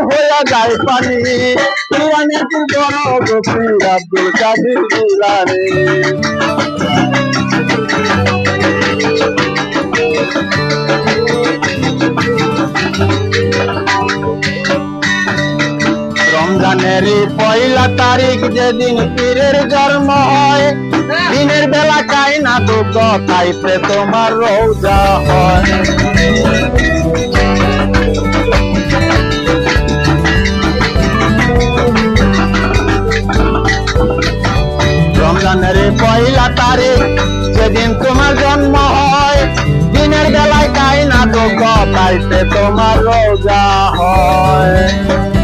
হইয়া যায় পানি পীরানের বড় গোপীর আব্দুল কাদের জিলানী রমজানের পয়লা তারিখ যেদিন পীরের জন্ম হয় দিনের বেলা কায়না তো তাইতে তোমার রোজা হয় রমজানের পয়লা তারিখ যেদিন তোমার জন্ম হয় দিনের বেলায় কায়না তো তাইতে তোমার রোজা হয়